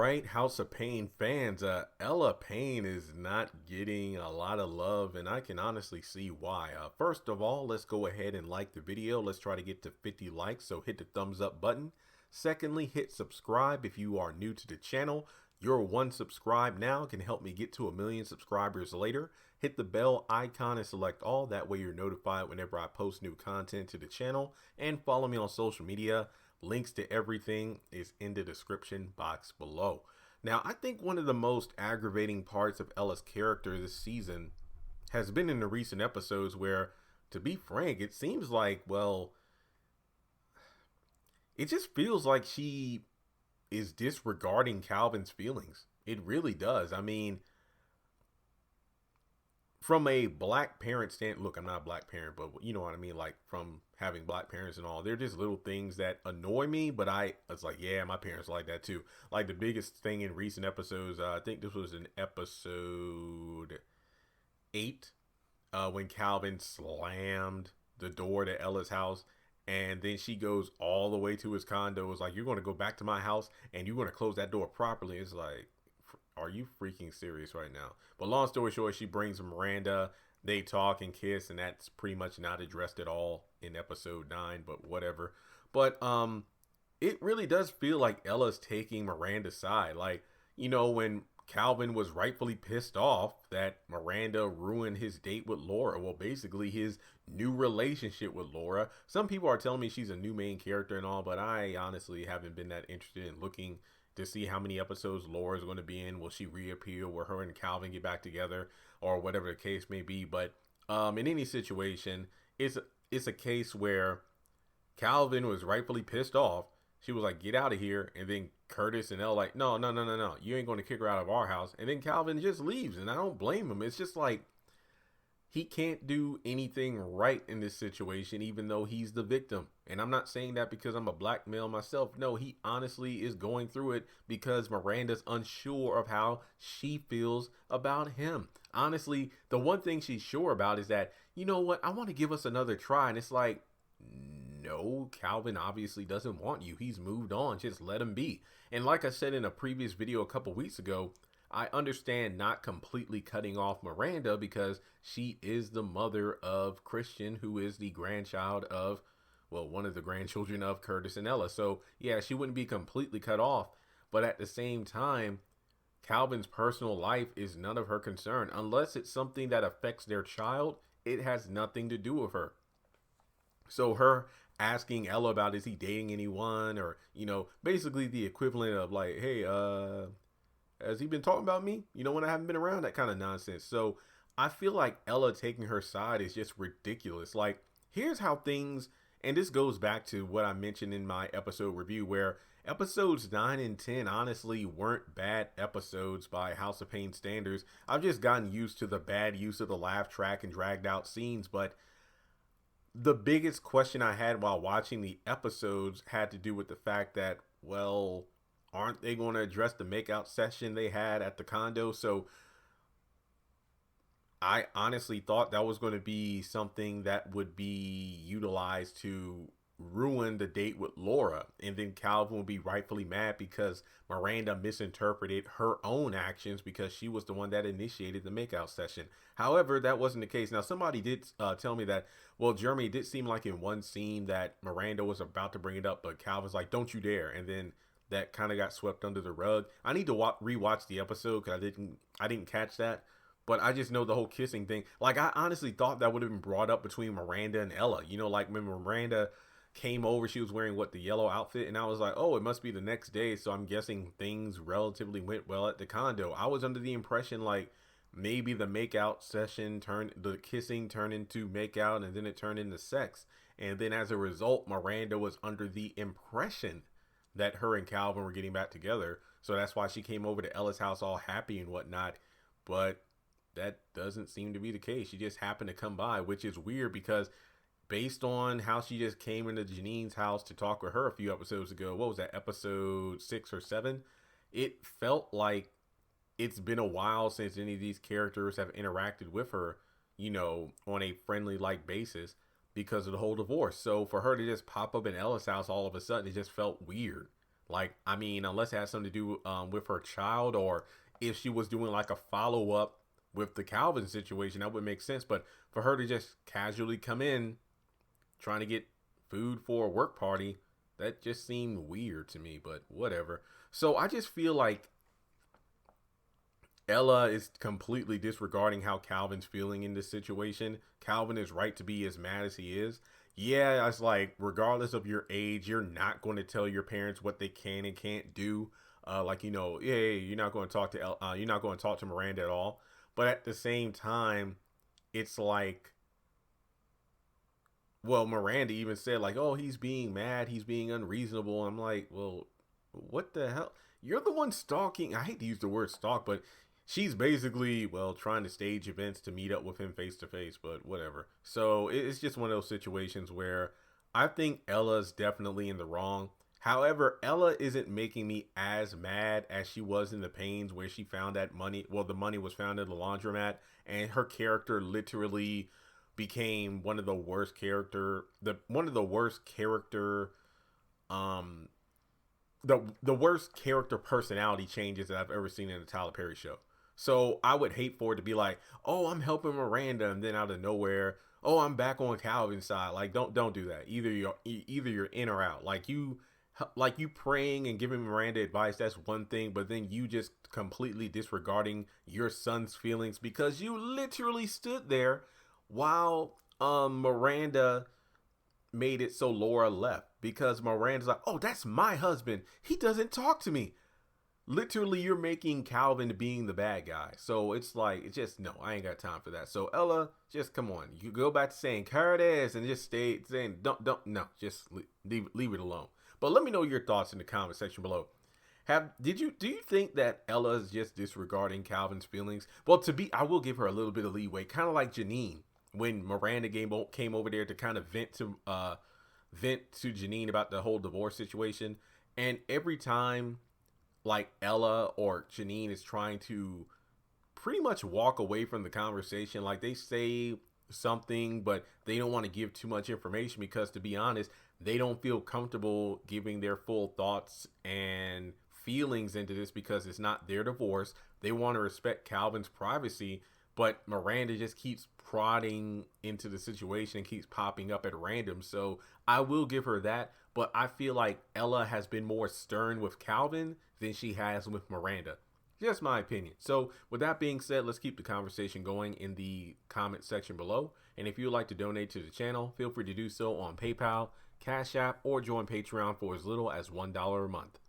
right, House of Payne fans, Ella Payne is not getting a lot of love, and I can honestly see why. First of all, let's go ahead and like the video. Let's try to get to 50 likes, so hit the thumbs up button. Secondly, hit subscribe if you are new to the channel. Your one subscribe now can help me get to 1 million subscribers later. Hit the bell icon and select all. That way you're notified whenever I post new content to the channel. And follow me on social media. Links to everything is in the description box below. Now, I think one of the most aggravating parts of Ella's character this season has been in the recent episodes where, to be frank, it seems like, well, it just feels like she is disregarding Calvin's feelings. It really does. I mean, from a black parent look, I'm not a black parent, but you know what I mean? Like, from having black parents and all, they're just little things that annoy me, but it's like, yeah, my parents like that too. Like the biggest thing in recent episodes, I think this was in episode 8, when Calvin slammed the door to Ella's house, and then she goes all the way to his condo. It's like, you're going to go back to my house and you're going to close that door properly. It's like, are you freaking serious right now? But long story short, she brings Miranda. They talk and kiss, and that's pretty much not addressed at all in episode 9, but whatever. But it really does feel like Ella's taking Miranda's side. Like, you know, when Calvin was rightfully pissed off that Miranda ruined his date with Laura. Well, basically his new relationship with Laura. Some people are telling me she's a new main character and all, but I honestly haven't been that interested in looking to see how many episodes Laura is going to be in. Will she reappear? Will her and Calvin get back together? Or whatever the case may be. But in any situation, it's a case where Calvin was rightfully pissed off. She was like, get out of here. And then Curtis and Elle like, no. You ain't going to kick her out of our house. And then Calvin just leaves. And I don't blame him. It's just like, he can't do anything right in this situation, even though he's the victim. And I'm not saying that because I'm a black male myself. No, he honestly is going through it because Miranda's unsure of how she feels about him. Honestly, the one thing she's sure about is that, you know what, I want to give us another try. And it's like, no, Calvin obviously doesn't want you. He's moved on. Just let him be. And like I said in a previous video a couple weeks ago, I understand not completely cutting off Miranda because she is the mother of Christian, who is the grandchild of, well, one of the grandchildren of Curtis and Ella. So yeah, she wouldn't be completely cut off. But at the same time, Calvin's personal life is none of her concern. Unless it's something that affects their child, it has nothing to do with her. So her asking Ella about, is he dating anyone, or, you know, basically the equivalent of like, hey, has he been talking about me? You know, when I haven't been around, that kind of nonsense. So I feel like Ella taking her side is just ridiculous. Like, here's how things, and this goes back to what I mentioned in my episode review, where episodes 9 and 10 honestly weren't bad episodes by House of Payne standards. I've just gotten used to the bad use of the laugh track and dragged out scenes. But the biggest question I had while watching the episodes had to do with the fact that, well, aren't they going to address the makeout session they had at the condo? So I honestly thought that was going to be something that would be utilized to ruin the date with Laura. And then Calvin would be rightfully mad because Miranda misinterpreted her own actions because she was the one that initiated the makeout session. However, that wasn't the case. Now, somebody did tell me that, well, Jeremy, it did seem like in one scene that Miranda was about to bring it up, but Calvin's like, don't you dare. And then that kind of got swept under the rug. I need to rewatch the episode because I didn't catch that. But I just know the whole kissing thing. Like, I honestly thought that would have been brought up between Miranda and Ella. You know, like when Miranda came over, she was wearing the yellow outfit, and I was like, oh, it must be the next day. So I'm guessing things relatively went well at the condo. I was under the impression like maybe the makeout session the kissing turned into makeout, and then it turned into sex. And then as a result, Miranda was under the impression that her and Calvin were getting back together. So that's why she came over to Ella's house all happy and whatnot. But that doesn't seem to be the case. She just happened to come by, which is weird because based on how she just came into Janine's house to talk with her a few episodes ago, what was that, episode 6 or 7? It felt like it's been a while since any of these characters have interacted with her, you know, on a friendly like basis, because of the whole divorce. So for her to just pop up in Ella's house all of a sudden, it just felt weird. Like, I mean, unless it has something to do with her child, or if she was doing like a follow up with the Calvin situation, that would make sense. But for her to just casually come in trying to get food for a work party, that just seemed weird to me, but whatever. So I just feel like Ella is completely disregarding how Calvin's feeling in this situation. Calvin is right to be as mad as he is. Yeah, it's like, regardless of your age, you're not going to tell your parents what they can and can't do. Like, yeah, you're not going to talk to you're not going to talk to Miranda at all. But at the same time, it's like, well, Miranda even said like, "Oh, he's being mad, he's being unreasonable." I'm like, well, what the hell? You're the one stalking. I hate to use the word stalk, but she's basically, well, trying to stage events to meet up with him face to face. But whatever. So it's just one of those situations where I think Ella's definitely in the wrong. However, Ella isn't making me as mad as she was in the Paynes, where she found that money. Well, the money was found in the laundromat, and her character literally became one of the worst character um the worst character personality changes that I've ever seen in a Tyler Perry show. So I would hate for it to be like, "Oh, I'm helping Miranda," and then out of nowhere, "Oh, I'm back on Calvin's side." Like, don't do that. Either you're in or out. Like you praying and giving Miranda advice, that's one thing, but then you just completely disregarding your son's feelings because you literally stood there while Miranda made it so Laura left, because Miranda's like, "Oh, that's my husband. He doesn't talk to me." Literally, you're making Calvin being the bad guy. So it's like, it's just, no, I ain't got time for that. So Ella, just come on. You go back to saying Carden and just stay saying don't no, just leave it alone. But let me know your thoughts in the comment section below. Do you think that Ella is just disregarding Calvin's feelings? Well, I will give her a little bit of leeway, kind of like Janine when Miranda came over there to kind of vent to Janine about the whole divorce situation, and every time like Ella or Janine is trying to pretty much walk away from the conversation, like they say something but they don't want to give too much information because, to be honest, they don't feel comfortable giving their full thoughts and feelings into this because it's not their divorce. They want to respect Calvin's privacy, but Miranda just keeps prodding into the situation and keeps popping up at random. So I will give her that, but I feel like Ella has been more stern with Calvin than she has with Miranda. Just my opinion. So with that being said, let's keep the conversation going in the comment section below. And if you would like to donate to the channel, feel free to do so on PayPal, Cash App, or join Patreon for as little as $1 a month.